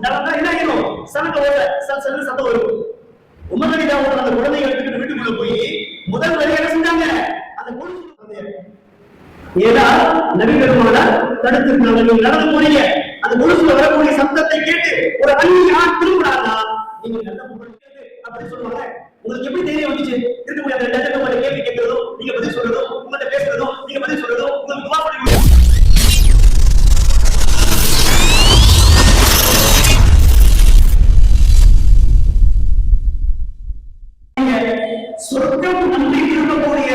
நடந்தா என்ன ஆயிரும்? சனங்க ஓட சத்தம் வரும். உமர் ரலியல்லாஹு அன்ஹு அந்த குழந்தையை எடுத்துக்கிட்டு வீட்டுக்குள்ள போய் முதல் வரி என்ன செஞ்சாங்க? அந்த கொலுசு ஏதா நபி பெருமானார் தடுத்திருந்தாங்க. நீங்க நடந்து போறீங்க, அந்த கொலுசுல வரக்கூடிய சத்தத்தை கேட்டு ஒரு அந்நிய ஆண் திரும்பினாங்க, நீங்க நல்ல அப்படி சொல்லுவாங்க. உங்களுக்கு எப்படி தைரியம் வந்துச்சு? இருக்கக்கூடிய அந்த ரெண்டு கேள்வி கேட்கிறதும் நீங்க பதில் சொல்றதும், உங்கள்கிட்ட பேசுறதும் நீங்க பதில் சொல்றதும், உங்களுக்கு துவா பண்ணுவீங்க. சொர்க்கம் நன்றி இருக்கக்கூடிய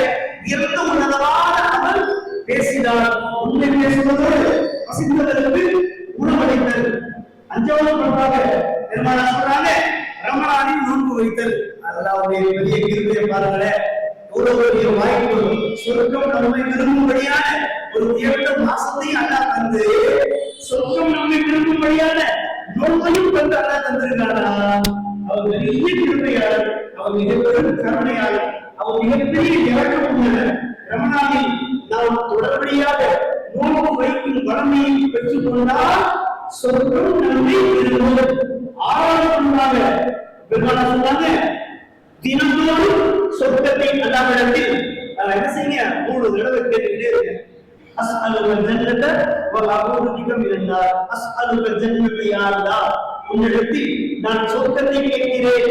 எந்த உன்னதமான அமல் பேசினார். உண்மை பேசுவதோடு பசித்தவர்களுக்கு உணவளித்தல். அஞ்சாவது பண்பாக பெருமானார் சொல்றாங்க, ரமலானில் நோன்பு வைத்தல். அல்லாஹ்வுடைய பெரிய கிருபையை பாருங்களேன். எவ்வளவு பெரிய வாய்ப்பு! சொர்க்கம் நம்மை விரும்பும்படியான ஒரு உயர்ந்த மாசத்தை அல்லாஹ் தந்து, சொர்க்கம் நம்மை விரும்பும்படியான நோன்பையும் தந்து அல்லாஹ் தந்திருக்காரா? அவர் பெரிய கிருபையாளர், அவர் மிகப்பெரும் கருணையாளர், அவர் மிகப்பெரிய இறக்கமுள்ளவர். ரமலானில் நாம் தொடர்படியாக நோன்பு வைக்கும் வளமையை பெற்றுக் கொண்டால் சொர்க்கம் நம்மை விரும்பும். ஆறாவது பெருமானார் சொன்னாங்க, தினந்தோறும் சொர்க்கத்தை அல்லாஹ்விடத்தில் என்ன செய்யுங்க? 3 தடவை கேட்டுக்கிட்டே இருங்க. அஸ்அலுல் ஜன்னத வ அஊது பிக மினன் நார். அஸ்அலுல் ஜன்னத யா அல்லாஹ், உன்னிடத்தில் நான் சொர்க்கத்தை கேட்கிறேன்.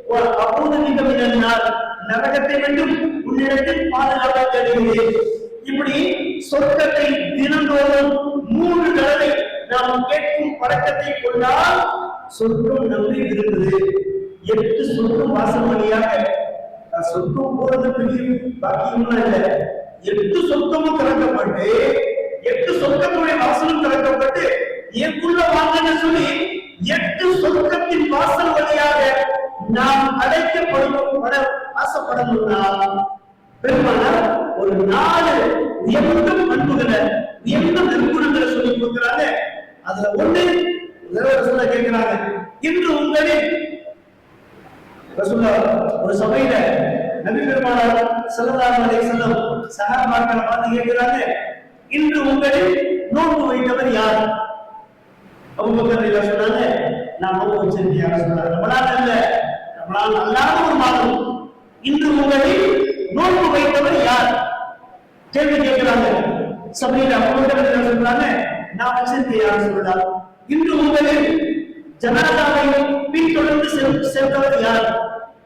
வ அஊது பிக மினன் நார், நரகத்தை விட்டும் உன்னிடத்தில் பாதுகாப்பு தேடுகிறேன். இப்படி சொர்க்கத்தை தினந்தோறும் 3 தடவை நாம் கேட்கும் பழக்கத்தை கொண்டால் சொர்க்கம் நம்மை விரும்புது. 8 சொர்க்கம் வாசல் வழியாக சொர்க்கம் போறது பெரிய பாக்கியம்லாம் இல்ல. 8 சொர்க்கமும் திறக்கப்பட்டு, 8 சொர்க்கத்துடைய வாசலும் திறக்கப்பட்டு, ஏற்குள்ள வாங்கன்னு சொல்லி 8 சொர்க்கத்தின் வாசல் வழியாக நாம் அழைக்கப்பட ஆசைப்படணும்னா பெருமானார் ஒரு 4 உயர்ந்த பண்புகளை, உயர்ந்த நற்குணங்களை சொல்லி கொடுக்கிறாங்க. அதுல ஒண்ணு ரசூலுல்லாஹ் கேட்கிறாங்க, இன்று உங்களில் ரசூலுல்லாஹ் ஒரு சபையில நபி பெருமானார் ஸல்லல்லாஹு அலைஹி வஸல்லம் சஹாபாக்களை பார்த்து கேட்கிறாங்க, இன்று உங்களில் நோன்பு வைத்தவர் யார்? அபூபக்கர் ரலியல்லாஹு சொன்னாங்க, நான் நோன்பு வச்சிருக்கேன் யார் சொன்னாங்க. ரமலான் அல்ல, ரமலான் அல்லாத ஒரு மாதம். இன்று உங்களில் நோன்பு வைத்தவர் யார்? கேள்வி கேட்கிறாங்க. சபையில அபூபக்கர் ரலியல்லாஹு சொன்னாங்க, நான் வச்சிருக்கேன் யார் சொன்னாங்க. இன்று உங்களில் ஜனாதாவை பின்தொடர்ந்து சென்றவர் யார்?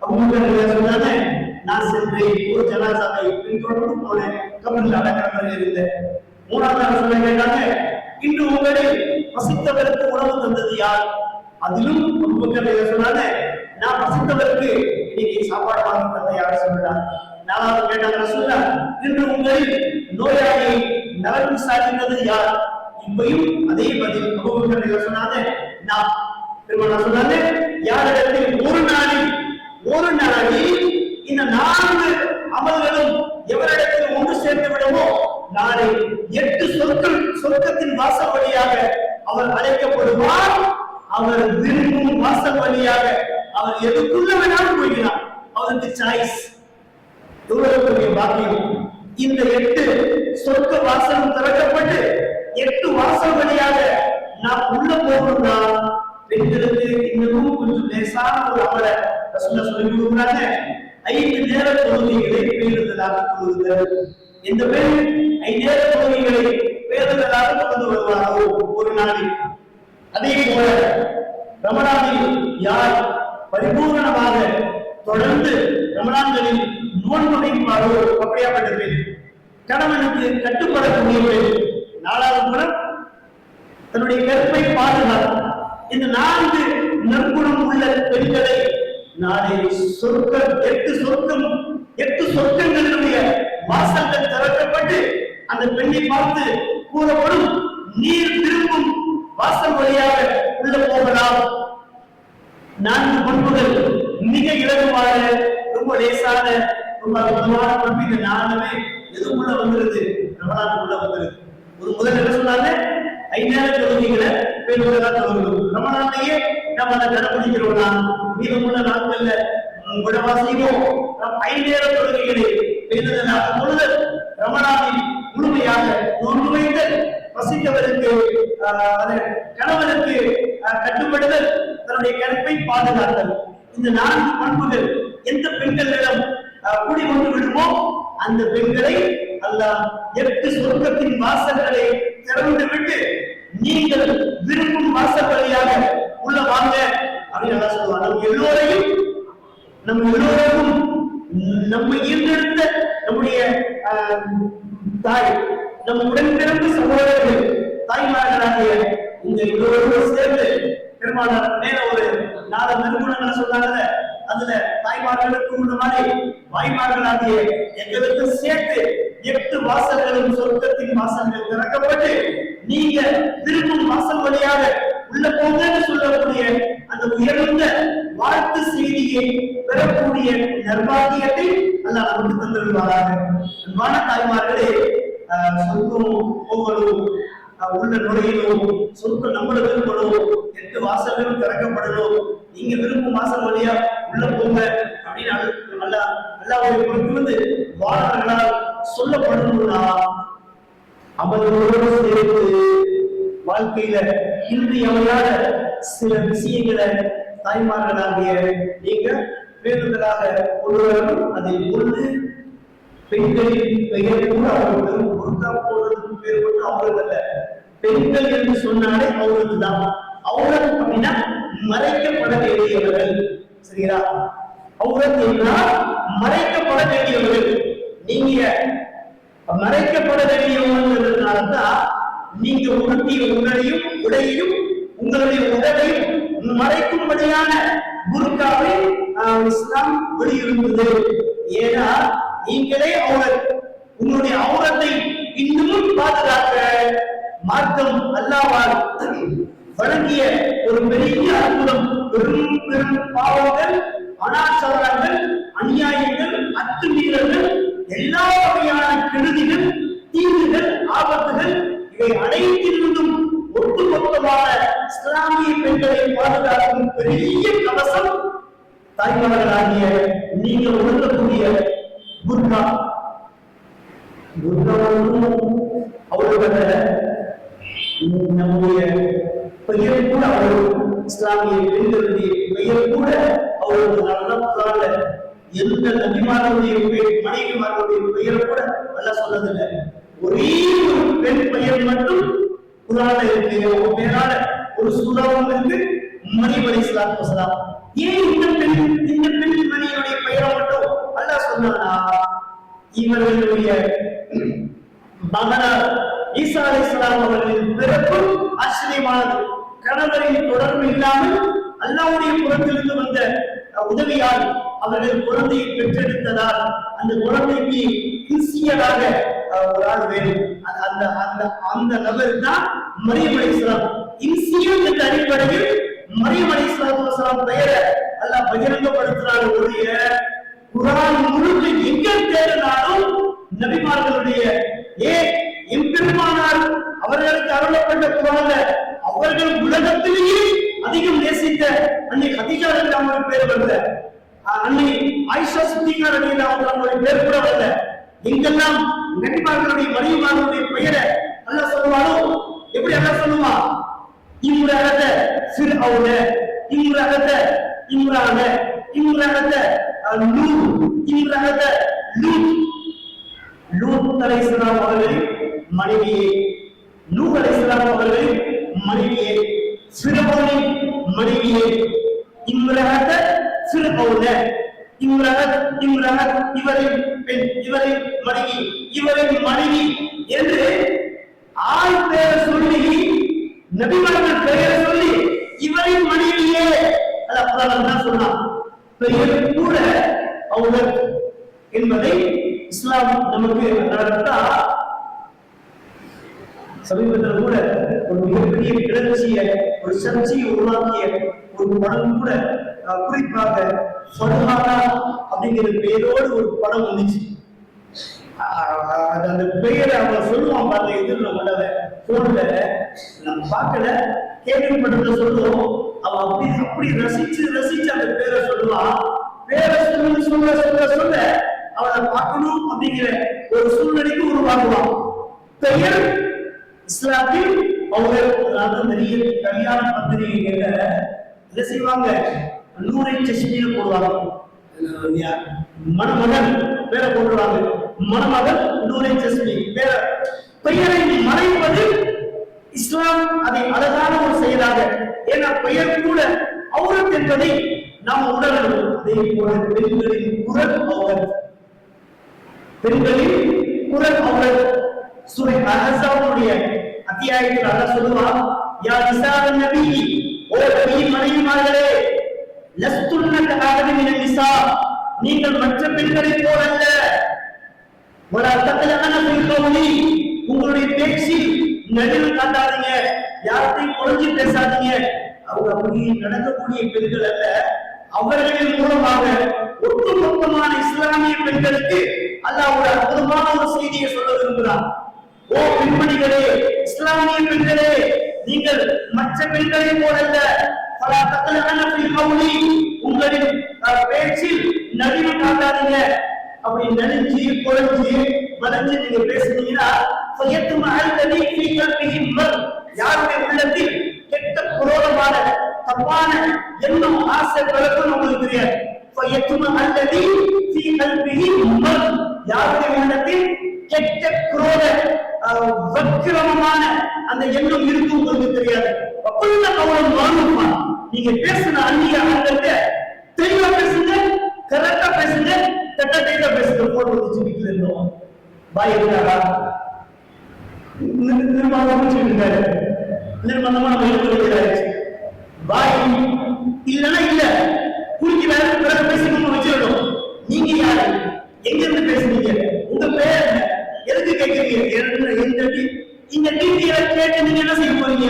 அபூபக்கர் ரலியல்லாஹு சொன்னாங்க, நான் சென்றேன், ஒரு ஜனாதாவை பின்தொடர்ந்து போனேன், கபரில் அடக்கம் இருந்தேன். மூணாவது சொல்ல கேட்டாங்க, இன்று உங்களில் பசித்தவருக்கு உணவு தந்தது யார்? அதிலும் அபூபக்கர் ரலியல்லாஹு சொன்னாங்க, நான் பசித்தவருக்கு இன்னைக்கு சாப்பாடு வாங்கி தந்த யார் சொல்றாங்க. நாலாவது கேட்டாங்க, ரசூலுல்லாஹ், இன்று உங்களில் நோயாளியை நலம் விசாரித்தது யார்? இப்பயும் அதே பதில் அபூபக்கர் ரலியல்லாஹு சொன்னாங்க, நான். பெருமானார் சொன்னாங்க, யாரிடத்தில் ஒரு நாளில் இந்த 4 அமல்களும் எவரிடத்தில் ஒன்று சேர்ந்து விடுமோ, நாளை 8 சொர்க்கத்தின் வாசல் வழியாக அவர் அழைக்கப்படுவார். அவர் விரும்பும் வாசல் வழியாக அவர் எதுக்குள்ள வேணாலும் போய்கிறார். அவருக்கு சாய்ஸ். எவ்வளவு பெரிய பாக்கியம்! இந்த 8 சொர்க்க வாசலும் திறக்கப்பட்டு 8 வாசல் வழியாக நாம் உள்ள போகணும்னா பெண்களுக்கு இன்னமும் கொஞ்சம் லேசான ஒரு அமலை ரசூலுல்லாஹ் சொல்லி கொடுக்குறாங்க. 5 நேர தொழுகைகளை பேணுதலாக தொழுகுதல். இந்த பெண் 5 நேர தொழுகைகளை பேணுதலாக தொழுது வருவாரோ ஒரு நாளில், அதே போல ரமலானில் யார் பரிபூர்ணமாக தொடர்ந்து ரமலான்களில் நோன்பு வைப்பாரோ அப்படியாப்பட்ட பெண், கணவனுக்கு கட்டுப்படக்கூடிய பெண், 4வது குணம் தன்னுடைய கற்பை பாதுகாப்பு. இந்த 4 நற்குணம் உள்ள பெண்களை நாளை சொர்க்கம் 8 சொர்க்கங்களுடைய வாசல்கள் திறக்கப்பட்டு அந்த பெண்ணை பார்த்து கூறப்படும், நீர் திரும்பும் வாசல் வழியாக உள்ள போகலாம். 4 பண்புகள் மிக இலகுவான, ரொம்ப லேசான, ரொம்ப அற்புதமான பண்பு. இந்த 4மே எதுக்குள்ள வந்துருது? ரமலானுக்குள்ள வந்துருது. ஒரு முதல் என்ன சொன்னாங்க? 5 நேர தொழுகைகளை பேணுதலா தொழுகணும். ரமலான்லயே நம்ம அதை கடைபிடிக்கிறோம்னா மீதமுள்ள நாட்கள்ல விடவா செய்வோம்? 5 நேர தொழுகைகளை பேணுதலாக தொழுதல், ரமலானில் முழுமையாக நோன்பு வைத்தல், பசித்தவருக்கு கணவனுக்கு கட்டுப்படுதல், தன்னுடைய கற்பை பாதுகாத்தல். இந்த 4 பண்புகள் எந்த பெண்களிடம் குடிகொண்டு விடுமோ அந்த பெண்களை அல்லாஹ் 8 சொர்க்கத்தின் வாசல்களை திறந்து விட்டு நீங்கள் விரும்பும் வாசல் வழியாக உள்ள வாங்க அப்படின்னு அல்லாஹ் சொல்லுவார். நம்ம எல்லோருக்கும் நம்ம ஈர்த்தெடுத்த நம்முடைய தாய், நம்ம உடன் பிறந்த சகோதரர்கள், தாய்மார்களாகிய இந்த எல்லோரும் சேர்ந்து பெருமானார் மேல ஒரு 4 நிறுவனங்களை சொன்னாங்க. அதுல தாய்மார்களுக்கு உள்ள மாதிரி வாய்மார்களாகிய எங்களுக்கு சேர்த்து 8 வாசல்களும் சொர்க்கத்தின் வாசல்கள் திறக்கப்பட்டு நீங்க விரும்பும் வாசல் வழியாக உள்ள போங்கன்னு சொல்லக்கூடிய அந்த உயர்ந்த வாழ்த்து செய்தியை பெறக்கூடிய நிர்வாகியத்தை அல்லாஹ் நமக்கு தந்துள்ளாராக. அன்பான தாய்மார்களே, சொர்க்கம் போகணும், உள்ள நுழையணும், சொர்க்கம் நம்மள விரும்பணும், 8 வாசல்களும் திறக்கப்படணும், நீங்க விரும்பும் வாசல் வழியா உள்ள போங்க அப்படின்னு அல்லாஹ்வுடைய புறத்திலிருந்து வானவர்களால் சொல்லப்படணும்னா அவர்களோடு சேர்த்து வாழ்க்கையில இன்றியமையாத சில விஷயங்களை தாய்மார்களாகிய நீங்க வேண்டுதலாக கொண்டு வரணும். அதை கொண்டு பெண்களின் பெயர் கூட அவர்கள் பொருத்தா போடுறதுக்கு பேர் கொண்டு அவர்கள் பெண்கள் என்று சொன்னாலே அவர்களுக்கு தான். அவுரத் அப்படின்னா மறைக்கப்பட வேண்டியவர்கள். சரிங்களா? அவுரத் என்றால் மறைக்கப்பட வேண்டியவர்கள். நீங்க மறைக்கப்பட வேண்டியவர்கள்னால்தான் நீங்க உடுத்திய உடையையும் உங்களுடைய உடலையும் மறைக்கும்படியான புர்காவை இஸ்லாம் வெளியிருந்தது. ஏன்னா நீங்களே உங்களுடைய அவுரத்தை இன்னமும் பாதுகாக்க மார்க்கம் அல்லாஹ்வால் வழங்கிய ஒரு பெரிய அற்புதம். பெரும் பெரும் பாவங்கள், அனாச்சாரங்கள், அநியாயங்கள், அத்துமீறல்கள், எல்லா வகையான கெடுதிகள், தீங்குகள், ஆபத்துகள் இவை அனைத்திலிருந்தும் ஒட்டுமொத்தமான இஸ்லாமிய பெண்களை பாதுகாக்கும் பெரிய கவசம் தாய்மார்களாகிய நீங்கள் உணரக்கூடிய புர்கா. அவர்களோட நம்முடைய பெயர் கூட அவர்கள் இஸ்லாமிய பெண்களுடைய பெயர் கூட அவர்களுக்கு நல்ல எந்த நபிமார்களுடைய மனைவிமார்களுடைய பெயர் கூட நல்லா சொன்னதில்லை. ஒரே ஒரு பெண் பெயர் மட்டும் குர்ஆன்ல இருக்கு. ஒரு பேரால ஒரு சூறாவும் இருக்கு, மரியம் அலைஹிஸ்ஸலாத்து வஸலாம். ஏன் இந்த பெண் மணியுடைய பெயரை மட்டும் அல்லாஹ் சொன்னானா? இவர்களுடைய மகனார் ஈசா அலைஹிஸ்ஸலாம் அவர்களின் பிறப்பு ஆச்சரியமானது. கணவரின் தொடர்பு இல்லாமல் அல்லாஹ்வுடைய புறத்திலிருந்து வந்த உதவியால் அவர்கள் குழந்தையை பெற்றெடுத்ததால் அந்த குழந்தைக்கு இன்சியலாக ஒரு ஆள் வேணும். அந்த நபர் தான் மரியம் அலைஹிஸ்ஸலாம். இன்சியல் என்ற அடிப்படையில் மரியம் அலைஹிஸ்ஸலாத்து வஸலாம் பெயரை அல்லாஹ் பகிரங்கப்படுத்தினார். ஒழிய குர்ஆன் முழுக்க எங்க தேடினாலும் நபிமார்களுடைய எம்பெருமானார் அவர்களுக்கு அருளப்பட்ட குர்ஆன்ல அவர்கள் உலகத்திலேயே அதிகம் நேசித்த அன்னை கதீஜா ரலியல்லாஹு அன்ஹா பேர் வரல, அன்னை ஆயிஷா சித்திகா ரலியல்லாஹு அன்ஹா பேர் கூட வரல. எங்கெல்லாம் நபிமார்களுடைய மரியமார்களுடைய பெயரை அல்லாஹ் சொல்லுவானோ, எப்படி அல்லாஹ் சொல்லுவான்? இம்ரஅத ஃபிர்அவுன, இம்ரஅத இம்ரான, இம்ரஅத லூத், இம்ரஅத லூத். லூத் அலைஹிஸ்ஸலாம் அவர்களின் மனைவியே, நூஹ் அலைஹிஸ்ஸலாம் அவர்களின் மனைவியே, ஃபிர்அவுனின் மனைவியே. இம்ரஅத ஃபிர்அவுன, இம்ரஅத் இவரின் பெண், இவரின் மனைவி என்று ஆள் பெயர் சொல்லி, நபிமார்கள் பெயர் சொல்லி இவரின் மனைவியே அல்லாஹ் சொன்னான். பெயர் கூட அவுரத் என்பதை இஸ்லாம் நமக்கு நடத்தா. சமீபத்தில் கூட ஒரு மிகப்பெரிய கிளர்ச்சியை, ஒரு சர்ச்சையை உருவாக்கிய ஒரு படம் கூட, குறிப்பாக ஃபர்ஹானா அப்படிங்கிற பெயரோடு ஒரு படம் வந்துச்சு. அந்த பெயரை அவங்க சொல்லுவான் பாருங்க, எதிரில் உள்ளத போன்ல நம்ம பார்க்கல, கேள்விப்பட்டதை சொல்லுவோம். அவன் அப்படி ரசிச்சு அந்த பேரை சொல்லுவான். பேரை சொல்ல அவனை பார்க்கணும் அப்படிங்கிற ஒரு சூழ்நிலைக்கு உருவாக்குவான். பெயர் இஸ்லாத்தில் அவங்க நிறைய கல்யாண பத்திரிகைகள்ல இதை செய்வாங்க, நூரை சஷ்மின்னு போடுவாங்க. மணமகன் பேரை போடுவாங்க, மணமகன் நூரை சஷ்மி பேர. பெயரை மறைப்பது இஸ்லாம் அதை அழகான ஒரு செயலாக, ஏன்னா பெயர் கூட அவுரத் என்பதை நாம் உணர வேண்டும். அதே போல பெண்களின் குரல் அவுரத், பெண்களின் குரல் அவுரத். சூரை அஹ்ஸாபுடைய அத்தியாயத்தில் அல்லாஹ் சொல்லுவான், யா நிசாஅன் நபி, ஓ நபி மனைவிமார்களே, லஸ்துன்ன கஅஹதி மினன் நிசா, நீங்கள் மற்ற பெண்களைப் போல அல்ல. வலா தக்லஅன ஃபில் கௌலி, உங்களுடைய பேச்சில் நடுவு காட்டாதீங்க, யார்கிட்டையும் குறைஞ்சி பேசாதீங்க. அவங்க அப்படி நடக்கக்கூடிய பெண்கள் அல்ல. அவர்களின் மூலமாக ஒட்டுமொத்தமான இஸ்லாமிய பெண்களுக்கு அல்லாஹ் ஒரு அற்புதமான ஒரு செய்தியை சொல்ல விரும்புகிறார். ஓ பெண்மணிகளே, இஸ்லாமிய பெண்களே, நீங்கள் மற்ற பெண்களை போலல்ல. பல தக்லஅன ஃபில் கௌலி, உங்களின் பேச்சில் நடுவு காட்டாதீங்க. அப்படி நடிச்சு குறைஞ்சு வளைஞ்சு நீங்க பேசுனீங்கன்னா யாருடைய உள்ளத்தில் கெட்ட குரோதமான தப்பான எண்ணம் ஆசை பிறக்கும் உங்களுக்கு தெரியாது. யாருடைய உள்ளத்தில் கெட்ட குரோத வக்கிரமான அந்த எண்ணம் இருக்கும் உங்களுக்கு தெரியாது. நீங்க பேசுன அந்நிய ஆண்கள்ட்ட தெளிவா பேசுங்க, கரெக்டா பேசுங்க, தட்டத்தையில பேசுங்க. போட்டு வச்சு வீட்டுல இருந்தோம் பாய் இருக்காரா நிர்மாணம் நிர்மாணமா நம்ம இருக்கிறாரு பாய் இல்லைன்னா இல்ல குடிக்கிறாரு, பிறகு பேசிக்கணும் வச்சிடணும். நீங்க யாரு, எங்க இருந்து பேசுறீங்க, உங்க பேர் என்ன, எதுக்கு கேட்கறீங்க, இந்த டீட்டெயில கேட்டு நீங்க என்ன செய்ய போறீங்க?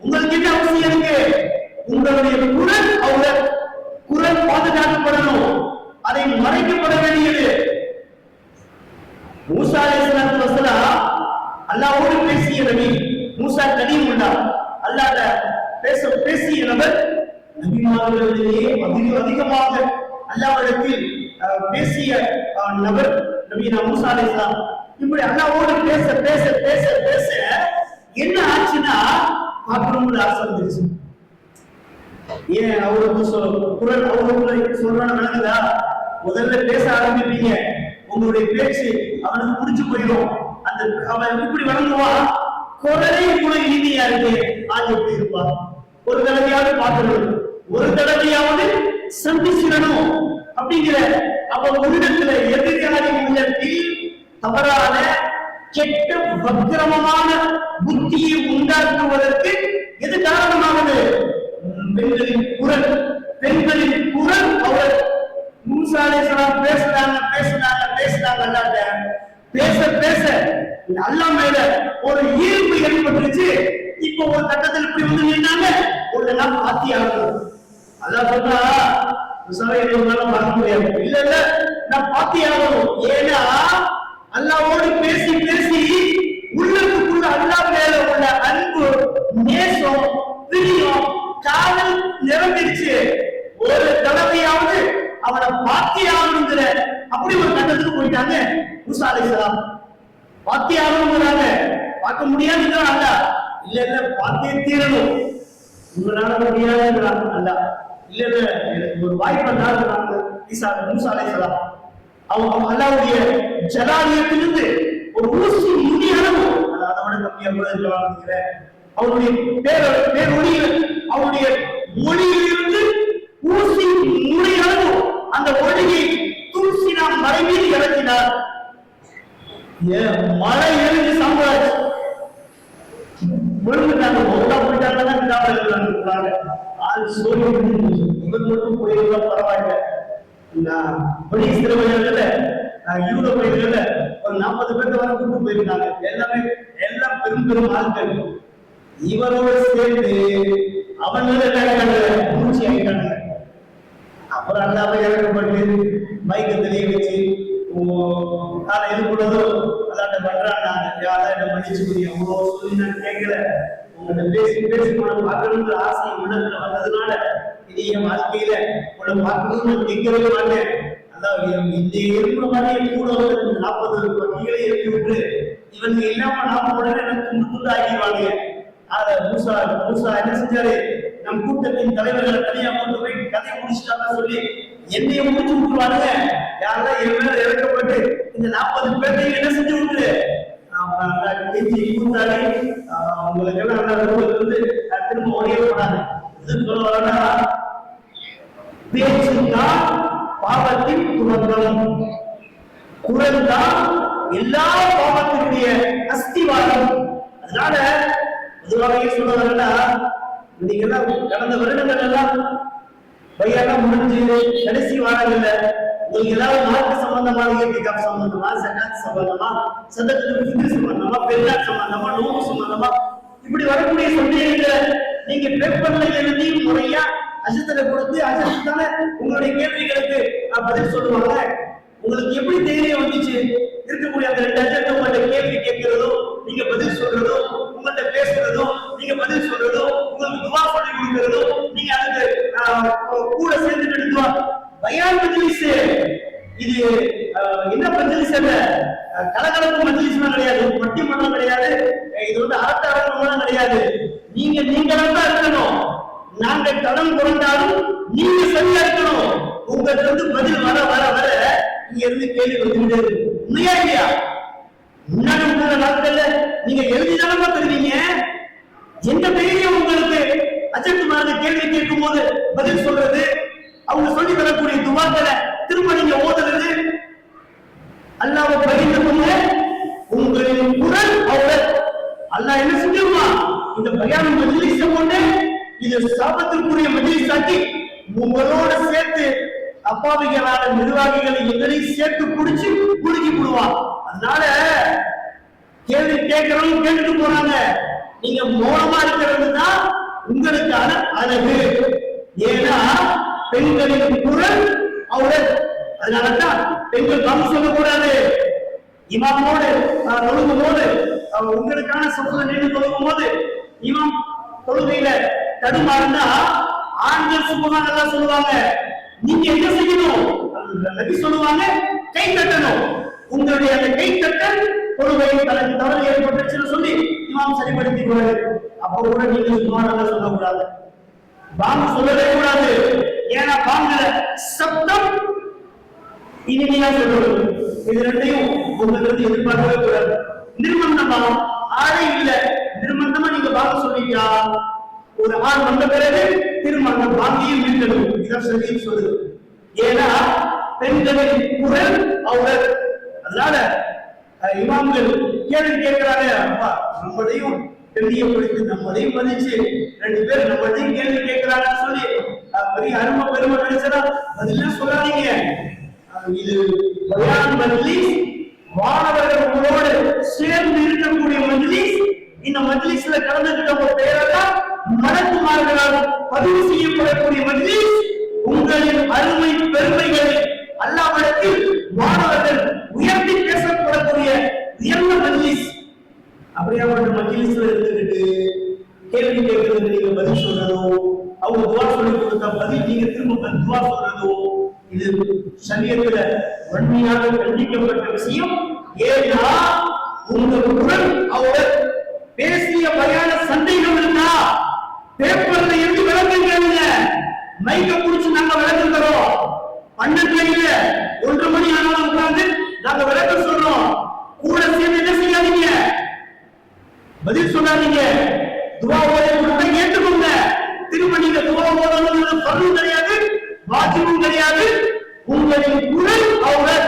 உங்களுக்கு என்ன அவசியம் இருக்கு? உங்களுடைய குரல் அவங்க குரல் பாதுகாக்கப்படணும், அதை மறைக்கப்பட வேண்டியது. மூசா அலைஹிஸ்ஸலாத்து வஸலாம் அல்லாஹ்வோடு பேசிய நபி. மூசா கலீமுல்லா, அல்லாஹ்ட பேசிய நபர். நபிமார்களிலேயே அதிகமாக அல்லாஹ்விடத்தில் பேசிய நபர் நபி மூசா அலைஹிஸ்ஸலாம். இப்படி அல்லாஹ்வோடு பேச பேச பேச பேச என்ன ஆச்சுன்னா பார்க்கணும்னு ஆசை வந்துருச்சு. ஏன் அவருக்கு குரல் அவருக்கு சொல்றான்னு நடக்குதா? முதல்ல பேச ஆரம்பிப்பீங்க, உங்களுடைய பேச்சு அவனுக்கு புடிச்சு போயிடும். அந்த அவன் இப்படி வழங்குவான், குரலே இவ்வளவு இனிமையா இருக்கு, ஆள் எப்படி இருப்பா? ஒரு தடவையாவது பார்க்கணும், ஒரு தடவையாவது சந்திச்சிடணும் அப்படிங்கிற அவ உள்ளத்துல எதிர்கால உள்ளத்தில் தவறான கெட்ட வக்கிரமமான புத்தியை உண்டாக்குவதற்கு எது காரணமானது? பெண்களின் குரல். பெண்களின் குரல். அவர் மூசா அலைஹிஸ்ஸலாம் பேசுறாங்க பேசுறாங்க பேசுறாங்க, அல்லாஹ் பேச பேச அல்லாஹ் மேல ஒரு ஈர்ப்பு ஏற்பட்டுருச்சு. இப்போ ஒரு கட்டத்தில் இப்படி வந்து நின்னாங்க, உடனே பாத்தியாகணும். அல்லாஹ் சொன்னா பார்க்க முடியாது, இல்ல இல்ல நான் பாத்தியாகணும். ஏன்னா அல்லாஹ்வோடு பேசி பேசி உள்ளத்துக்குள்ள அல்லாஹ் மேல உள்ள அன்பு, நேசம், பிரியம், காதல் நிரம்பிடுச்சு. ஒரு தடவையாவது அவனை பாத்தியாகணுங்கிற அப்படி ஒரு கட்டத்துக்கு போயிட்டாங்க மூசா அலைஹிஸ்ஸலாம். பாத்தியாகணுங்கிறாங்க, பார்க்க முடியாதுங்கிறான் அல்லாஹ். இல்ல இல்ல பார்த்தே தீரணும், உங்களால முடியாதுங்கிறான் அல்லாஹ். இல்ல இல்ல எனக்கு ஒரு வாய்ப்பை தான் மூசா அலைஹிஸ்ஸலாம். அவங்க அல்லாஹ்வுடைய ஜலாலியத்திலிருந்து ஒரு ஊசி நுனி அளவு, அதை விட கம்மியா கூட இருக்கலாம்ங்கிற அவருடைய பேரொழியில், அவருடைய மொழியிலிருந்து ஊசி நுனி அளவு அந்த ஒளியை தூசி நாம் மலை மீது இறக்கினார். மழை எழுந்து சம்பாதிச்சு விழுந்துட்டாங்க, ஒன்றா போயிட்டாங்க. ஆள் சோழி இவர் மட்டும் போயிருந்தா பரவாயில்ல. யூத பயிர்கள ஒரு 40 பேர் வர கூட்டு போயிருந்தாங்க. எல்லாமே எல்லாம் பெரும் பெரும் ஆட்கள். இவரோட சேர்ந்து அவங்கள மூச்சு ஆகிட்டாங்க. அப்புறம் அல்லாம இறக்கப்பட்டு மைக்கத்திலேயே வச்சு நான் எது கூடதோ அதாட்ட பண்றாங்க. யாரும் என்ன மன்னிச்சு முடியும், அவ்வளோ சொல்லி நான் கேட்கல. உங்கள்கிட்ட பேசி பேசி உங்களை பார்க்கணுங்கிற ஆசை உள்ளத்துல வந்ததுனால இனிய வாழ்க்கையில உங்களை பார்க்கணும்னு கேட்கவே மாட்டேன். அதான் இந்த இருக்கிற மாதிரி கூட 40 பட்டிகளை எழுப்பி விட்டு இவங்க இல்லாம நாம உடனே எனக்கு துண்டு துண்டு ஆக்கிடுவாங்க. அத மூசா என்ன செஞ்சாரு? நம் கூட்டத்தின் தலைவர்களை தனியா கொண்டு போய் கதையை முடிச்சுட்டாங்க சொல்லி என்னைய முடிச்சு விட்டுருவானுங்க. யாரெல்லாம் என் மேல இறக்கப்பட்டு இந்த 40 பேர்த்தையும் என்ன செஞ்சு விட்டுரு உங்களுக்கு எல்லாம் திரும்ப ஒரே போனாங்க. சொல்ல வரா பேச்சுதான் பாவத்தின் துவக்கம், குரல் தான் எல்லா பாவத்தினுடைய அஸ்திவாரம். அதனால பொதுவாக சொல்ல வரா நீங்க எல்லாம் கடந்த வருடங்கள் எல்லாம் பையெல்லாம் முடிஞ்சு கடைசி வாரங்கள்ல நீங்க எல்லாரும் மார்க்க சம்பந்தமான இயற்கைக்காக சம்பந்தமா, சக்காத் சம்பந்தமா, சதத்துக்கு சம்பந்தமா, பெருநாள் சம்பந்தமா, நோம்பு சம்பந்தமா இப்படி வரக்கூடிய சந்தேகங்களை நீங்க பேப்பர்ல எழுதி முறையா அஜத்துல கொடுத்து அஜத்தான உங்களுடைய கேள்விகளுக்கு பதில் சொல்லுவாங்க. உங்களுக்கு எப்படி தைரியம் வந்துச்சு இருக்கக்கூடிய அந்த 2 அஜத்தை உங்கள்ட்ட கேள்வி கேட்கிறதும் நீங்க பதில் சொல்றதும் உங்கள்ட்ட பேசுறதும் நீங்க பதில் சொல்றதும் உங்களுக்கு துவா சொல்லி கொடுக்கிறதும் நீங்க அதுக்கு கூட சேர்ந்து எடுத்துவா பயான் மஜ்லிஸ். இது என்ன மஜ்லிஸ் அல்ல, கலகலப்பு மஜ்லிஸ் கிடையாது, பட்டிமன்றம் கிடையாது, இது வந்து அரட்டரங்கம் கிடையாது. நீங்களா தான் இருக்கணும். நாங்க கடன் குறைந்தாலும் நீங்க சரியா இருக்கணும். உங்களுக்கு வந்து பதில் வர வர வர இங்க இருந்து கேள்வி வந்துட்டு உண்மையா இல்லையா? முன்னாடி உள்ள நாட்கள்ல நீங்க எழுதிதானமா தருவீங்க. எந்த தைரியம் உங்களுக்கு அஜெக்ட் மாதிரி கேள்வி கேட்கும் போது பதில் சொல்றது, அவங்க சொல்லி தரக்கூடிய துவாக்களை திரும்ப நீங்க ஓதுறது, அல்லாஹ்வை பயந்து கொண்டு உங்களின் குரல் அவர் அல்லாஹ் என்ன செஞ்சிருமா இந்த பயான் மஜ்லிஸை கொண்டு இது சாபத்திற்குரிய மஜ்லிஸ் ஆக்கி உங்களோட சேர்த்து அப்பாவிகளான நிர்வாகிகளை எங்களையும் சேர்த்து குடிச்சு குடுக்கி விடுவான். அதனால கேள்வி கேட்கிறவங்க கேட்டுட்டு போறாங்க. நீங்க மௌனமா இருக்கிறது தான் உங்களுக்கான அழகு. ஏன்னா பெண்களின் குரல் அவர்கள். அதனாலதான் பெண்கள் பங்கு சொல்லக்கூடாது. இமாமோடு தொழுகும் போது உங்களுக்கான சமூக நின்று தொழுகும் போது இமாம் தொழுகையில தடுமாறுனா ஆண்கள் சுபஹான் அல்லாஹ் சொல்லுவாங்க. நீங்க என்ன செய்யணும்? நபி சொல்லுவாங்க கை தட்டணும். உங்களுடைய அந்த கை தட்டல் தொழுகையில் தனக்கு தவறு ஏற்பட்டுச்சுன்னு சொல்லி இமாம் சரிப்படுத்திக் கொள்வாரு. அப்ப கூட நீங்க சுபஹான் அல்லாஹ் சொல்லக்கூடாது, பாங்கு சொல்லவே கூடாது. ஏன்னா பாங்குல சப்தம் இனிமையா சொல்லணும். இது ரெண்டையும் உங்களுக்கு எதிர்பார்க்கவே கூடாது. நிர்பந்தமா ஆடை இல்ல, நிர்பந்தமா நீங்க பாங்கு சொல்லிட்டா ஒரு ஆண் வந்த பிறகு திருமண பாங்கியும் இருக்கணும். இதான் சரி சொல்லுது. ஏன்னா பெண்களின் குரல் அவர். அதனால இமாம்கள் கேள்வி கேட்கிறாங்க. அப்பா நம்மளையும் கண்ணியப்படுத்தி நம்மளையும் மதிச்சு 2 பேர் நம்மளையும் கேள்வி கேட்கிறாங்கன்னு சொல்லி பெரிய அருமை பெருமை நினைச்சா அதெல்லாம் சொல்லாதீங்க. இது பயான் மஜ்லிஸ், மாணவர்கள் உங்களோடு சேர்ந்து இருக்கக்கூடிய மஜ்லிஸ். இந்த மஜ்லிஸ்ல கலந்துகிட்ட ஒரு பெயரெல்லாம் மலக்குமார்களால் பதிவு செய்யப்படக்கூடிய மஜ்லிஸ். உங்களின் அருமை பெருமைகளை அல்லாஹ்விடத்தில் மாணவர்கள் உயர்த்தி பேசப்படக்கூடிய உயர்ந்த மஜ்லிஸ். அப்படியாப்பட்ட மஜ்லிஸ்ல இருந்துகிட்டு கேள்வி கேட்கறது நீங்க பதில் சொல்றதோ, அவங்க துவா சொல்லி கொடுத்த பதில் நீங்க திரும்ப துவா சொல்றதோ, இது சரியத்துல வன்மையாக கண்டிக்கப்பட்ட விஷயம். ஏன்னா உங்க குரல் அவர் பேசிய பயான சண்டைகள் இருந்தா பேப்பர்ல இருந்து விளக்குங்க. மைக்க புடிச்சு நாங்க விளக்கம் தரோம். 12 இல்ல 1 மணி ஆனாலும் உட்கார்ந்து நாங்க விளக்கம் சொல்றோம். கூட சேர்ந்து என்ன செய்யாதீங்க, பதில் சொல்லாதீங்க. துவா ஓத கொடுத்தா ஏற்றுக்கோங்க. திரும்ப நீங்க துவா ஓதணும்னு ஃபர்து கிடையாது, வாஜிபும் கிடையாது. உங்களின் குரல் அவர்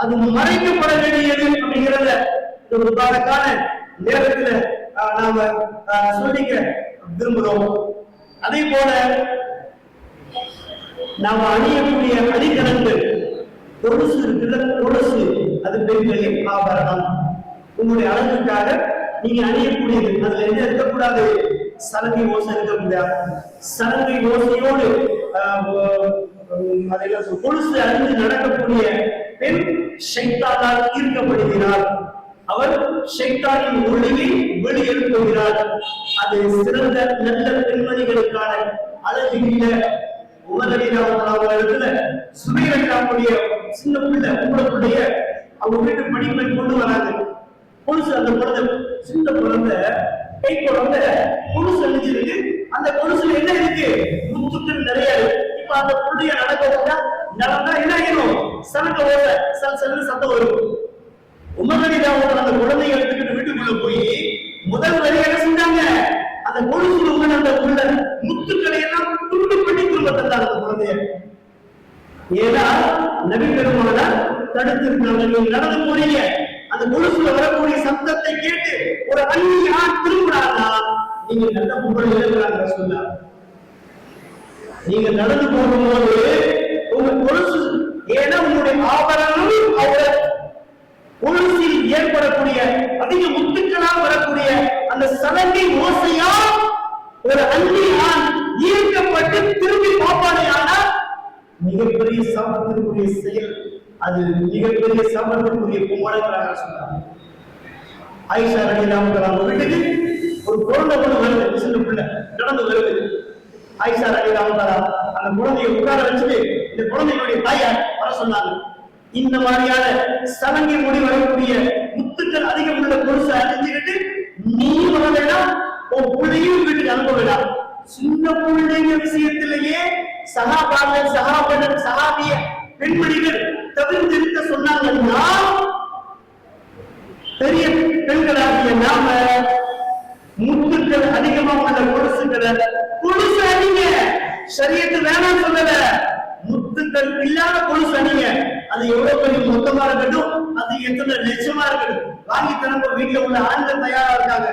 அது மறைக்கப்பட வேண்டியது அப்படிங்கிறத இந்த முபாரக்கான நேரத்துல நாம சொல்லிக்க விரும்புகிறோம். அதே போல நாம அணியக்கூடிய அணிகலன்கள், கொலுசு இருக்கிற கொலுசு, அது பெண்களின் ஆபரணம். உங்களுடைய அழகுக்காக நீங்க அணியக்கூடியது. அதுல என்ன இருக்கக்கூடாது? சலங்கை ஓசை இருக்கக்கூடாது. சலங்கை ஓசையோடு கொலுசு அணிந்து நடக்கக்கூடிய பெண் ஷைத்தானால் ஈர்க்கப்படுகிறார். அவர் ஷைத்தானின் ஒளியை வெளியெடுக்கிறார். அது சிறந்த நல்ல பெண்மணிகளுக்கான அழகு இல்லை. உமரலிராவுடைய சுமைரக்காவுடைய சின்ன பிள்ளை உங்களுடைய அவங்க வீட்டு படிப்பை கொண்டு வராங்க. கொலுசு அந்த குழந்தை, சின்ன குழந்தை, கை குழந்தை கொலுசு அணிஞ்சிருக்கு. அந்த கொலுசுல என்ன இருக்கு? முத்துக்கள் நிறைய இருக்கு. இப்ப அந்த புள்ளிய நடந்தா என்ன ஆயிரும்? சனக்க ஓட்ட சல்சல்னு சத்தம் வரும். உமரடியாவுக்கு அந்த குழந்தையை எடுத்துக்கிட்டு வீட்டுக்குள்ள போய் முதல் வரி என்ன செஞ்சாங்க? அந்த கொலுசுல உள்ள அந்த உள்ள முத்துக்களை எல்லாம் துண்டு பண்ணி திரும்ப தந்தாங்க அந்த குழந்தைய. ஏன்னா நபி பெருமானார் தடுத்திருக்காங்க. நீங்க நடந்து போறீங்க, அந்த கொலுசுல வரக்கூடிய சத்தத்தை கேட்டு ஒரு அந்நிய ஆண் திரும்பினாங்கன்னா நீங்க நல்ல புகழ் இழக்கிறாங்க சொன்னார். நீங்க நடந்து போகும்போது உங்க கொலுசு, ஏன்னா உங்களுடைய ஆபரணம் அவர் கொலுசில் ஏற்படக்கூடிய அதிக முத்துக்களால் வரக்கூடிய அந்த சலங்கை ஓசையா ஒரு அந்நிய ஆண் ஈர்க்கப்பட்டு திரும்பி பார்ப்பானே, ஆனால் மிகப்பெரிய சாபத்திற்குரிய செயல். அது மிகப்பெரிய சாபத்திற்குரிய கும்பலாக சொன்னார். ஆயிஷா ரலியல்லாஹு அன்ஹா வீட்டுக்கு ஒரு குழந்தை வருது, சின்ன பிள்ளை நடந்து வருது. ஆயிஷா ரலியல்லாஹு அன்ஹா அந்த குழந்தையை உட்கார வச்சுட்டு இந்த குழந்தையுடைய தாயார் வர சொன்னாங்க. இந்த மாதிரியான சலங்கை மொழி வரக்கூடிய முத்துக்கள் அதிகம் உள்ள கொலுசை அணிஞ்சுக்கிட்டு நீ வர வேண்டாம், உன் பிள்ளையும் வீட்டுக்கு அனுப்ப வேண்டாம். சின்ன பிள்ளைங்க விஷயத்திலேயே சஹாபிய பெண்மணிகள் தவிர்த்திருக்க சொன்னாங்கன்னா பெரிய பெண்களாகிய நாம முத்துக்கள் அதிகமாக உள்ள கொலுசு அணிங்க. ஷரியத்து வேணாம் சொல்லல, முத்துக்கள் இல்லாத கொலுசு அணிங்க. அது எவ்வளவு பெரிய மொத்தமா இருக்கட்டும், அது எத்தனை லட்சமா இருக்கட்டும், வாங்கி தரப்ப வீட்டுல உள்ள ஆண்கள் தயாரா இருக்காங்க.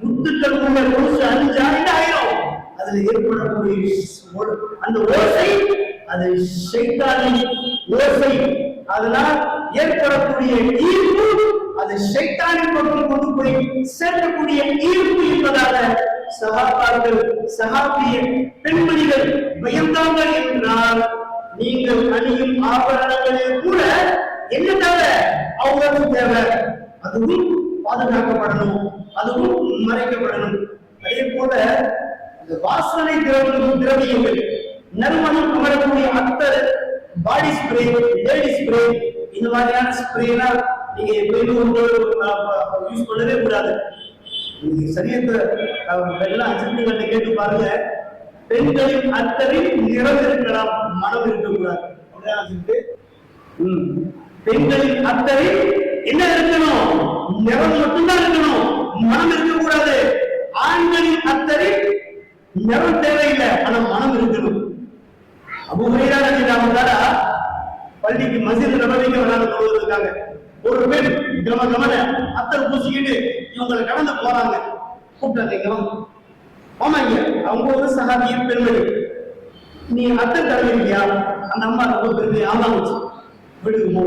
முத்துக்கள் உள்ள கொலுசு அணிஞ்சா என்ன ஆயிரும்? அதுல ஏற்படக்கூடிய அந்த ஓசை அது ஷைத்தானின் ஓசை. அதனால் ஏற்படக்கூடிய ஈர்ப்பு அது ஷைத்தானின் பக்கம் கொண்டு போய் சேர்க்கக்கூடிய ஈர்ப்பு என்பதாக சஹாபாக்கள் சஹாபிய பெண்மணிகள் பயந்தார்கள் என்றால் நீங்கள் அணியும் ஆபரணங்களில் கூட என்ன தேவை? அவங்களுக்கு தேவை. அதுவும் பாதுகாக்கப்படணும், அதுவும் மறைக்கப்படணும். அதே போல வாசனை திரவியங்கள், நறுமணம் அமரக்கூடிய அத்தர், பாடி ஸ்ப்ரே, லேடி ஸ்ப்ரே, இந்த மாதிரியான ஸ்ப்ரே எல்லாம் நீங்க யூஸ் பண்ணவே கூடாது. சரியத்தை எல்லாம் சிறுமிகளை கேட்டு பாருங்க. பெண்களின் அத்தரில் நிறம் இருக்கலாம், மனம் இருக்கக்கூடாது. பெண்களின் அத்தரில் என்ன இருக்கணும்? நிறம் மட்டும்தான் இருக்கணும், மனம் இருக்கக்கூடாது. ஆண்களின் அத்தரில் நிறம் தேவையில்லை, ஆனா மனம் இருக்கணும். அபூ ஹுரைரா ரலியல்லாஹு அன்ஹு பள்ளிக்கு மஸ்ஜித் நபவிக்கு வராங்க தொழுவதற்காக. ஒரு பெண் கமன அத்தர் பூசிக்கிட்டு இவங்களை கடந்து போறாங்க. கூப்பிட்டாங்க, ஆமாங்க, அவங்க ஒரு சஹாபிய பெண்மணி. நீ அத்தர் தரவில்லையா? அந்த அம்மா ரொம்ப பெருமை. ஆமாங்க, வீட்டுக்கு போ.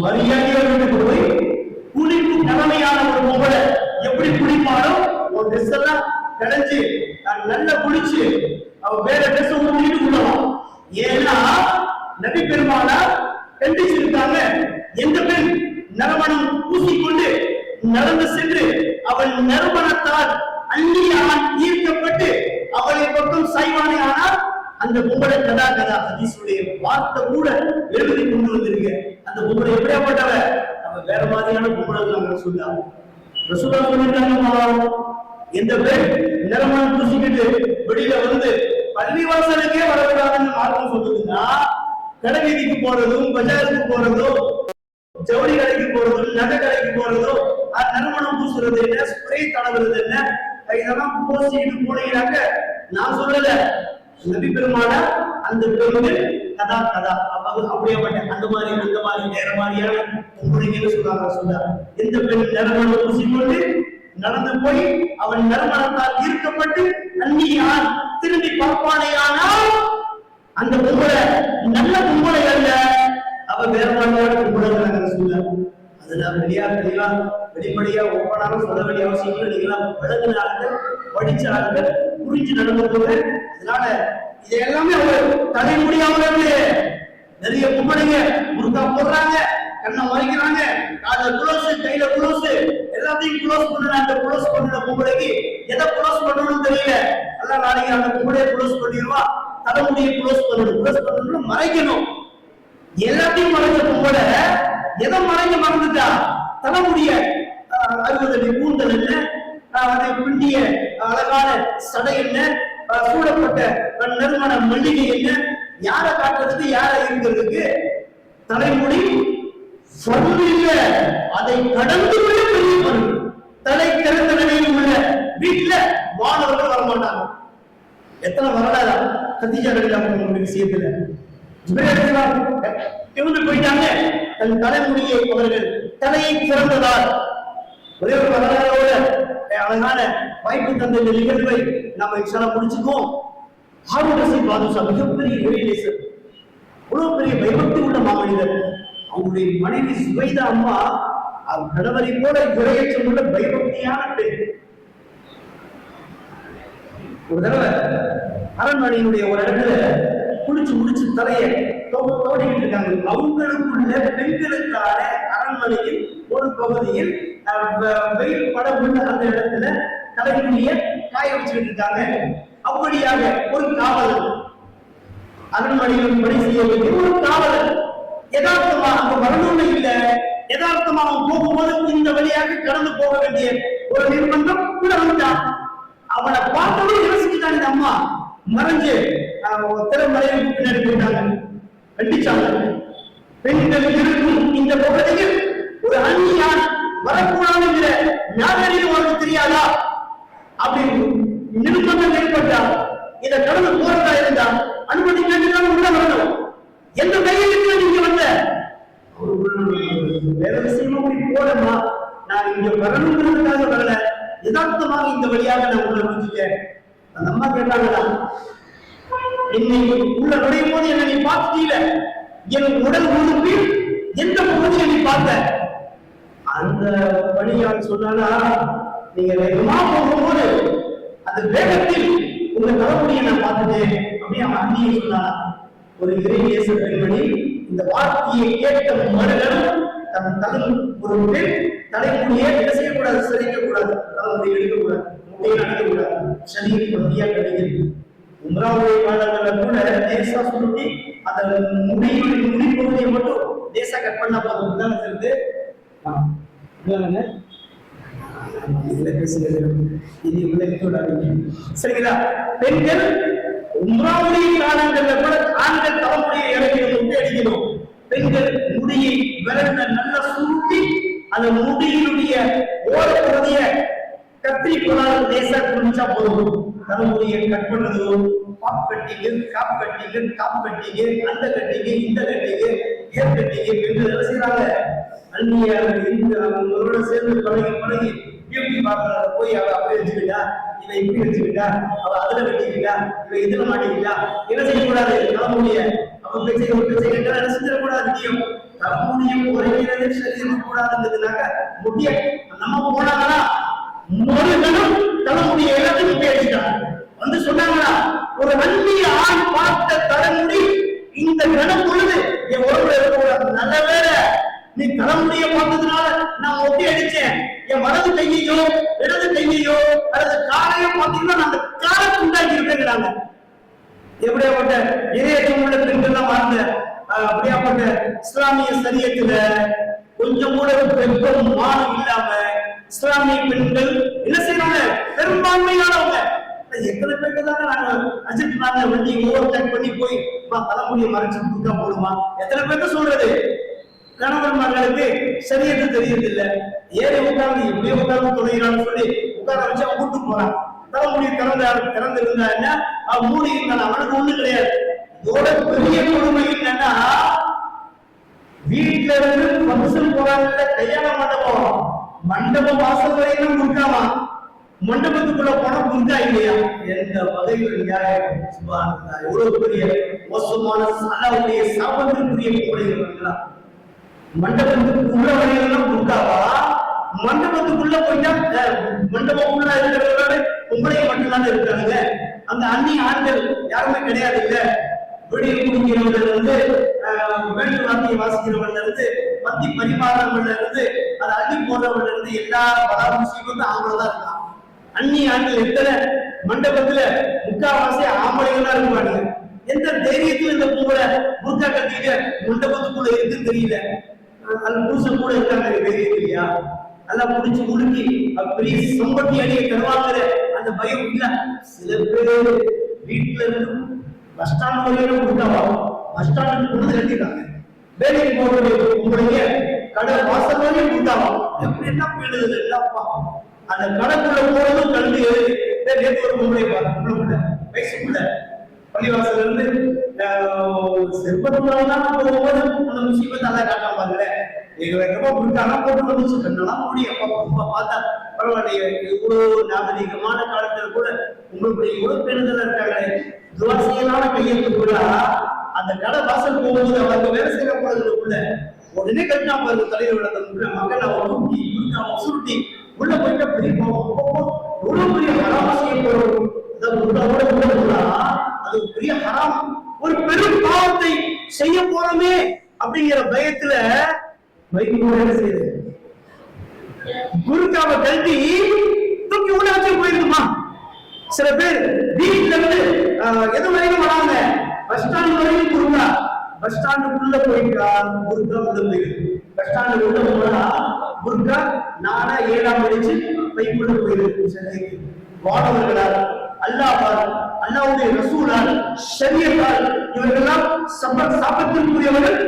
மரியாதையா வீட்டுக்கு போய் குளிப்பு கடமையான ஒரு பொம்பளை எப்படி குளிப்பாலும் ஒரு ட்ரெஸ் எல்லாம் கடைஞ்சு நல்லா குளிச்சு அவ வேற ட்ரெஸ் ஊட்டிட்டு உள்ளலாம். ஏன்னா நபி பெருமானார் கண்டிச்சிருக்காங்க, எந்த பெண் நறுமணம் பூசிக்கொண்டு நடந்து சென்று அவள் நறுமணத்தால் அந்நிய ஆண் ஈர்க்கப்பட்டு அவளை பக்கம் சாய்வானே ஆனால் அந்த பொம்பளை கதா ஹதீஸுடைய வார்த்தை கூட எழுதி கொண்டு வந்திருக்க. அந்த பொம்பளை எப்படியாப்பட்டவ? அவ வேற மாதிரியான பொம்பளை சொல்லுவாங்க. ரசூலா சொல்லிட்டாங்க, எந்த பேர் நறுமணம் பூசிக்கிட்டு வெளியில வந்து பள்ளிவாசலுக்கே வரக்கூடாதுன்னு மார்க்கம் சொல்லுதுன்னா, கடை வீதிக்கு போறதும், பஜாருக்கு போறதும், ஜவுளி கடைக்கு போறதும், நகை கடைக்கு போறதும், நறுமணம் பூசுறது என்ன, ஸ்ப்ரே தடவுறது என்ன, இதெல்லாம் பூசிக்கிட்டு போனீங்கன்னாக்க நான் சொல்லல, நபி பெருமானார் அந்த பெண்கள் கதா அப்படியேப்பட்ட அந்த மாதிரி வேற மாதிரியான பொம்பளைங்கன்னு சொல்றாங்க. எந்த பெண் நறுமணம் பூசிக்கொண்டு நடந்து போய் அவன் நறுமணத்தால் ஈர்க்கப்பட்டு அந்நிய ஆண் திரும்பி பார்ப்பானேயானால் அந்த பொம்பளை நல்ல பொம்பளை அல்ல, அவ வேற மாதிரியான பொம்பளை சொல்ல. அதெல்லாம் வெளிப்படையா ஒவ்வொன்றாலும் சொல்ல வேண்டிய அவசியம் இல்லை. நீங்களாம் விளங்கின ஆட்கள், படிச்ச ஆட்கள், புரிஞ்சு நடந்தவங்க. அதனால இது எல்லாமே ஒரு தலைமுடியாமல் நிறைய பொம்பளைங்க முருகா போடுறாங்க, கண்ணை மறைக்கிறாங்க, கால குளோஸ், கையில குளோஸ், எல்லாத்தையும் குளோஸ் பண்ணுறாங்க. அந்த குளோஸ் பண்ணுற பொம்பளைக்கு எதை குளோஸ் பண்ணணும்னு தெரியல. எல்லாம் நாளைக்கு அந்த பொம்பளையை குளோஸ் பண்ணிடுவா, தலைமுடியை குளோஸ் பண்ணணும், மறைக்கணும். எல்லாத்தையும் மறைஞ்ச பொம்பளை எதை மறைஞ்ச மறந்துட்டா? தலைமுடிய 60 அடி கூந்தல் என்ன, அதை பிண்டிய அழகான சடை என்ன, சூடப்பட்ட நறுமண மல்லிகை என்ன, யாரை காட்டுறதுக்கு யாரை இருக்கிறதுக்கு தலைமுடி சொல்ல அதை கடந்து விட பெரிய பொருள். தலை திறந்த நிலையில் உள்ள வீட்டுல மாணவர்கள் வரமாட்டாங்க. எத்தனை வரலாறு கத்தீஜா ரலியல்லாஹு விஷயத்துல இவங்க போயிட்டாங்க. தன் தலைமுடியை அவர்கள் தலையை திறந்ததால் ஒரே ஒரு வரலாறோட அழகான வாய்ப்பு தந்த இந்த நிகழ்வை நம்ம இன்ஷால்லா முடிச்சுக்குவோம். ஹாரூன் ரஷீத் பாதுஷா மிகப்பெரிய இறைநேசர், இவ்வளவு பெரிய பயபக்தி உள்ள மாமனிதர். அவங்களுடைய மனைவி சுபைதா அம்மா அவர் கணவரை போல இறையச்சம் உள்ள பயபக்தியான பெண். ஒரு தடவை அரண்மனையினுடைய ஒரு இடத்துல குளிச்சு முடிச்சு தலையை தோடிக்கிட்டு இருக்காங்க. அவங்களுக்குள்ள பெண்களுக்கான அரண்மனையில் ஒரு பகுதியில் வெயில் படம் உள்ள அந்த இடத்துல தலைமுடிய காய வச்சுக்கிட்டு இருக்காங்க. அப்படியாக ஒரு காவலர், அரண்மனையில் பணி செய்ய வேண்டிய ஒரு காவலர் யதார்த்தமா அங்க வரணும்னு இல்ல, யதார்த்தமா அவன் போகும்போது இந்த வழியாக கடந்து போக வேண்டிய ஒரு நிர்பந்தம் கூட வந்துட்டான். அவனை பார்த்தவங்க யோசிச்சுட்டாங்க. இந்த அம்மா மறைஞ்சு திறமறைவு பின்னாடி போயிட்டாங்க, கண்டிச்சாங்க. பெண்கள் இருக்கும் இந்த பகுதியில் ஒரு அந்நியான் வரக்கூடாதுங்கிற நாகரிகம் அவருக்கு தெரியாதா அப்படின்னு நிர்பந்தம் ஏற்பட்டா இதை கடந்து போறதா இருந்தா அனுமதி கேட்டுதான் உள்ள வரணும். எந்த கையில நீங்க வந்த வேற விஷயமா போலமா, நான் இங்க வரணுங்கிறதுக்காக வரல, யதார்த்தமாக இந்த வழியாக நான் உள்ள நுழைஞ்சிட்டேன். அந்த அம்மா கேட்டாங்களா, என்னை உள்ள நுழையும் போது என்ன நீ பார்த்துட்டீல, என் உடல் உறுப்பில் எந்த பகுதியை நீ பார்த்த? அந்த பணியால் சொன்னானா, நீங்க வேகமா போகும்போது அந்த வேகத்தில் உங்க தலைமுடியை நான் பார்த்துட்டேன் அப்படின்னு அவன் அண்ணியை சொன்னானா. ஒரு இறைநேச பெண்மணி இந்த வார்த்தையை கேட்ட மறுகணம் தன் தலை ஒரு பெண் தலைமுடியை என்ன செய்யக்கூடாது, சரிக்க கூடாது, தலைமுடியை எடுக்கக்கூடாது, முட்டையை அடிக்கக்கூடாது, சனியை பத்தியா கிடைக்கிறது. உம்ராவுடைய காலங்கள்ல கூட லேசா சுருட்டி அந்த முடி பகுதியை மட்டும் லேசா கட் பண்ணா போதும் தான் இருக்கு. சரிங்களா? பெண்கள் உம்ராவுடைய காலங்கள்ல கூட ஆண்கள் தலைமுடியை இறக்கணும், முட்டை அடிக்கணும். பெண்கள் முடியை விரல்ல நல்லா சுருட்டி அந்த முடியினுடைய ஓர பகுதிய கத்திரிக்கோளால் லேசா குளிச்சா போதும். தலைமுடியை கட் பண்ணதோ, பாப் கட்டிங்கு, காப் கட்டிங்கு, காப் கட்டிங்கு, அந்த கட்டிங்கு, இந்த கட்டிங்கு, ஹேர் கட்டிங்கு பெண்கள் என்ன செய்யறாங்க? அந்நிய அவங்களோட சேர்ந்து பழகி பியூட்டி பார்லர் போய் அவ அப்படி வச்சுக்கிட்டா, இவ இப்படி வச்சுக்கிட்டா, அவ அதுல வெட்டிக்கிட்டா, இவ இதுல மாட்டிக்கிட்டா, என்ன செய்யக்கூடாது? தலைமுடிய அவ பேச்சை என்ன செஞ்சிடக்கூடாது. நீயும் தலைமுடியும் குறைகிறது சரி கூடாதுங்கிறதுனாக்க முடிய நம்ம போனாங்கன்னா ஒரு கணம் தலைமுடிய எல்லாத்தையும் முட்டை அடிச்சுட்டாங்க. வந்து சொன்னாங்களா, ஒரு அந்நிய ஆண் பார்த்த தலைமுடி இந்த கணம் பொழுது என் உடம்புல இருக்கக்கூடாது. நல்ல வேலை நீ தலைமுடிய பார்த்ததுனால நான் ஒட்டி அடிச்சேன். என் வலது கையையோ இடது கையையோ அல்லது காலையோ பார்த்தீங்கன்னா நான் அந்த காலத்தை உண்டாக்கி இருக்கிறாங்க. எப்படியாப்பட்ட இறையச்சம் உள்ள பெண்கள் தான் வாழ்ந்த அப்படியாப்பட்ட இஸ்லாமிய சரியத்துல கொஞ்சம் கூட வெப்பம் மானம் இல்லாம இஸ்லாமிய பெண்கள் என்ன செய்யறாங்க? பெரும்பான்மையானவங்க. எத்தனை பேருக்கு தானே நாங்க அஜித் நாங்க வண்டி ஓவர் டேக் பண்ணி போய் தலைமுடியை மறைச்சு புக்கா போடுமா? எத்தனை பேருக்கு சொல்றது? கணவன்மார்களுக்கு சரியத்து தெரியறது இல்ல. ஏறி உட்கார்ந்து எப்படியோ உட்கார்ந்து தொலைகிறான்னு சொல்லி உட்கார வச்சு அவன் கூட்டு போறான். தலைமுடி திறந்து இருந்தா என்ன, அவன் மூடி இருந்தான், அவனுக்கு ஒண்ணு கிடையாது. இதோட பெரிய கொடுமை என்னன்னா, வீட்டுல இருந்து ஃபங்க்ஷன் போறாங்கல்ல, கல்யாண மண்டபம் வாசல் வரையிலும் குறுக்காமா, மண்டபத்துக்குள்ள போனா குறுக்கா இல்லையா? எந்த வகையில் நியாயம்? எவ்வளவு பெரிய மோசமான அல்லாஹ்வுடைய சாபத்திற்குரிய கூடைகள். மண்டபத்துக்கு உள்ள வரையிலாம் குறுக்காவா? மண்டபத்துக்குள்ள போயிட்டா மண்டபம் உள்ள இருக்கிறவங்க உங்களையே மட்டும்தான் இருக்காங்க. அந்த அந்நிய ஆண்கள் யாருமே கிடையாது. இல்ல வெளியே குடிக்கிறவங்க இருந்து வேண்டு வார்த்தையை வாசிக்கிறவங்க இருந்து பத்தி பரிமாறவங்க இருந்து அதை அள்ளி போடுறவங்க இருந்து எல்லா பராமரிசையும் வந்து அவங்களதான் இருக்காங்க. அந்நிய ஆண்கள் எத்தனை மண்டபத்துல முக்காவாசி ஆம்பளைகளா இருப்பாங்க. எந்த தைரியத்துல இந்த பொங்கலை முருக்கா கட்டிட்டு மண்டபத்துக்குள்ள இருக்குன்னு தெரியல. அது புருஷன் கூட இருக்காங்க தைரியம் இல்லையா? நல்லா புடிச்சு முழுக்கி பெரிய சம்பட்டி அடியை தருவாங்கிற அந்த பயம் இல்ல. சில பேர் வீட்டுல இருந்து பஸ் ஸ்டாண்ட் வரையும் கொடுத்தாவா, பஸ் ஸ்டாண்டுக்கு கொண்டு கட்டிடுறாங்க. வேலைக்கு போறது உங்களுடைய கடை வாசல் வரையும் கொடுத்தாவா, எப்படி என்ன போயிடுது இல்லப்பா. அந்த கடைக்குள்ள போறதும் கண்டு நேற்று ஒரு பொம்பளை வயசுக்குள்ள பள்ளிவாசல் இருந்து செருப்பதுலாம் போகும்போது அந்த முஸ்லீமை தலை காட்டாம பாருங்களேன். எங்க கொடுத்தாங்க போட்டு வந்துச்சு கண்ணெல்லாம் மூடி அப்பா பார்த்தா பரவாயில்லையே. இவ்வளவு நாகரிகமான காலத்துல கூட உங்களுடைய இவ்வளவு பெண்கள் இருக்காங்க. துவாசியலான கையெழுத்து கூட அந்த கடை வாசல் போகும்போது அவங்க வேலை செய்ய போறதுக்குள்ள உடனே கட்டினா பாருங்க தலைவர் விளக்க மக்கள் அவன் சுருட்டி உள்ள போயிட்டு பெரிய எவ்வளவு பெரிய ஹராம செய்ய போறோம். அது பெரிய ஹராம், ஒரு பெரும் பாவத்தை செய்ய போறோமே அப்படிங்கிற பயத்துல செய்யுது. குருக்காவை கல்வி தூக்கி உள்ள வச்சு போயிருக்குமா. சில பேர் வீட்டுல இருந்து எது வரைக்கும் வராங்க, பஸ் ஸ்டாண்ட் வரைக்கும் குருக்கா, பஸ் ஸ்டாண்டுக்குள்ள போயிட்டா குருக்கா உள்ள போயிருக்கு. பஸ் ஸ்டாண்டு உள்ள போனா குருக்கா 7ஆம் படிச்சு பைக்குள்ள போயிருக்கு. வானவர்களால் அல்லாஹ்வால் அல்லாஹ்வுடைய ரசூலால் ஷரியத்தால் இவர்களெல்லாம் சாபத்திற்குரியவர்கள்,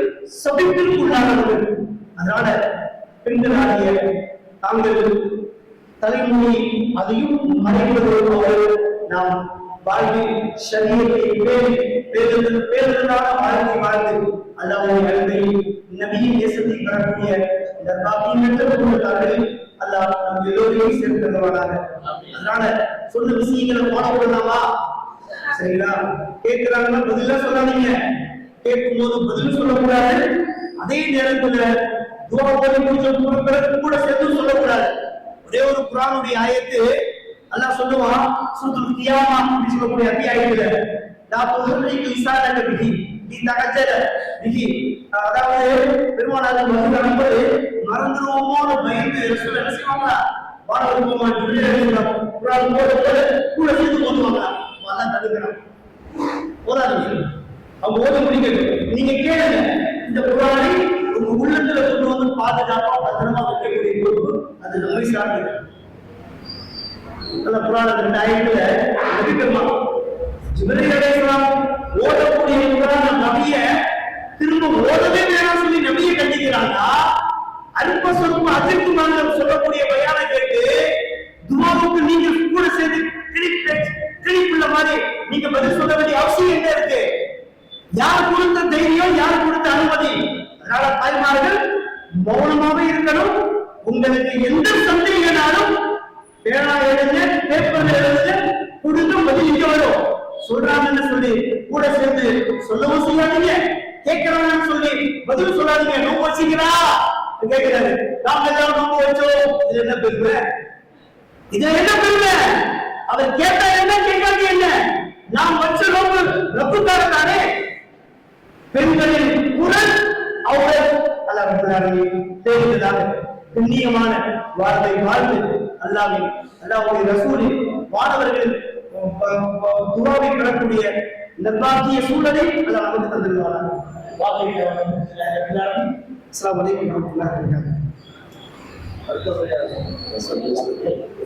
சபிப்பிற்குள்ளானவர்கள். அதனால பெண்களாகிய தாங்கள் தலைமுறை அதையும் மறைவதோடு நாம் வாழ்ந்து ஷரியத்தை பேருதலான வாழ்க்கை வாழ்ந்து அல்லாஹ்வுடைய அன்பை நபியின் நேசத்தை பெறக்கூடிய இந்த பாக்கியங்கள் அல்லாஹ் நம் எல்லோரையும் சேர்த்து தருவானாக. அதனால சொன்ன விஷயங்களை ஃபாலோ பண்ணலாமா? சரிங்களா? கேட்கிறாங்கன்னா பதிலா சொல்லாதீங்க, கேட்கும் போது பதில் சொல்லக்கூடாது. அதே நேரத்துல துஆ ஓதி முடிச்ச கூட சேர்த்து சொல்லக்கூடாது. ஒரே ஒரு குர்ஆனுடைய ஆயத்து அல்லாஹ் சொல்லுவான், சூரத்துல் கியாமா அப்படி சொல்லக்கூடிய அத்தியாயத்துல லா துஹர்ரிகு லிசானக பிஹி லிதஅஜல பிஹி, அதாவது பெருமானார் வந்து மறந்துடுவோமோன்னு பயந்து ரசூல் என்ன செய்வாங்களா, வாரவருக்குமா குர்ஆன் போட கூட சேர்த்து ஓதுவாங்க. அல்லாஹ் தடுக்கிறான், ஓதாதீங்க. அவங்க ஓத முடிக்கணும். நீங்க கேளுங்க, இந்த குர்ஆனை உங்க உள்ளத்துல கொண்டு வந்து பாதுகாப்பா பத்திரமா வைக்கக்கூடிய பொறுப்பு அது நம்மை சார்ந்தது. அந்த குர்ஆன் 2 ஆயத்துல நபிகள்மா ஜிப்ரீல் அலைஹிஸ்ஸலாம் ஓதக்கூடிய குர்ஆன் நபிய திரும்ப ஓதவே வேணாம் சொல்லி நபியை கண்டிக்கிறாங்க. அல்ப சொற்ப அஜித்து மன்றம் சொல்லக்கூடிய பயானை கேட்டு துஆவுக்கு நீங்க கூட சேர்ந்து கிளிப்புள்ள மாதிரி நீங்க பதில் சொல்ல வேண்டிய அவசியம் என்ன இருக்கு? யார் கொடுத்த தைரியம், யார் கொடுத்த அனுமதி? அதனால தாய்மார்கள் மௌனமாவே இருக்கணும். உங்களுக்கு எந்த சந்தேகனாலும் பேனா எழுதுங்க, பேப்பர்ல எழுதுங்க, கொடுத்து பதில் இங்க வரும். சொல்றாங்கன்னு சொல்லி கூட சேர்ந்து சொல்லவும் செய்யாதீங்க, கேட்கிறாங்கன்னு சொல்லி பதில் சொல்லாதீங்க. நோம்பு வச்சீங்களா கேட்கிறாரு, நாம எல்லாம் நோம்பு வச்சோம். இது என்ன பெருமை? இது என்ன பெருமை? அவர் கேட்டா என்ன, கேட்காது என்ன? நாம் வச்ச நோம்பு ரப்புக்காக தானே. பெண்களின் குரல் அவர்கள் தேர்ந்ததாக புண்ணியமான வாழ்வை வாழ்ந்து அல்லாஹ்வுடைய ரசூலின் வானவர்கள் துஆவை பெறக்கூடிய நற்பாக்கிய சூழலை அல்லாஹ் நமக்கு தந்திருக்கிறார். அஸ்ஸலாமு அலைக்கும் வரஹ்மத்துல்லாஹி வபரகாத்துஹு.